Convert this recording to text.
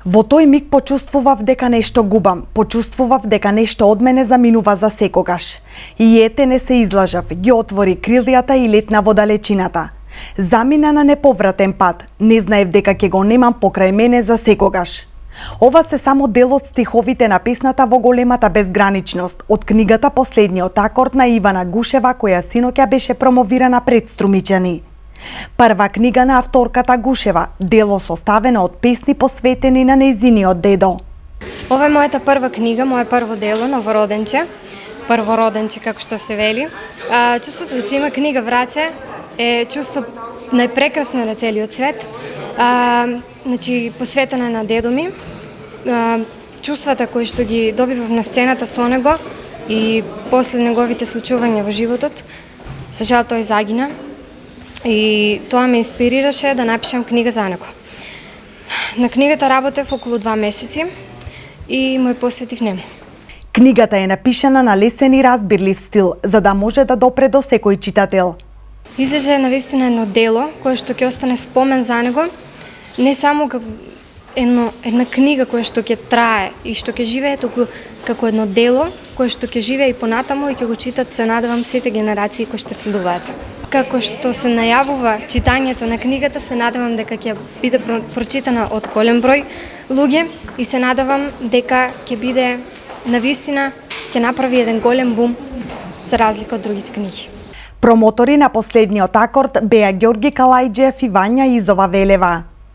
Во тој миг почувствував дека нешто губам, почувствував дека нешто од мене заминува за секогаш. И ете не се излажав, ги отвори крилјата и летна во далечината. Замина на неповратен пат, не знаев дека ќе го немам покрај мене за секогаш. Ова се само дел од стиховите на песната Во големата безграничност, од книгата Последниот акорд на Ивана Гушева, која синоќа беше промовирана пред струмичани. Прва книга на авторката Гушева, дело составено од песни посветени на нејзиниот дедо. Ова е мојата прва книга, моје прво дело, Новороденче, првороденче како што се вели. Чувството да се има книга в раце е чувство најпрекрасно на целиот свет. Значи посветена на дедо ми. Чувствата кои што ги добивав на сцената со него и после неговите случувања во животот, за жал тој загина. И тоа ме инспирираше да напишам книга за него. На книгата работев околу 2 месеци и му ја посветив нему. Книгата е напишана на лесен и разбирлив стил, за да може да допре до секој читател. Излезе навистина едно дело кое што ќе остане спомен за него, не само како една книга која што ќе трае и што ќе живее, туку како едно дело кое што ќе живее и понатаму и ќе го читат, се надевам, сите генерации кои ще следуваат. Како што се најавува читањето на книгата, се надевам дека ќе биде прочитана од голем број луѓе и се надевам дека ќе биде навистина, ќе направи еден голем бум за разлика од другите книги. Промотори на Последниот акорд беа Ѓорги Калајџиев и Вања Изова Велева.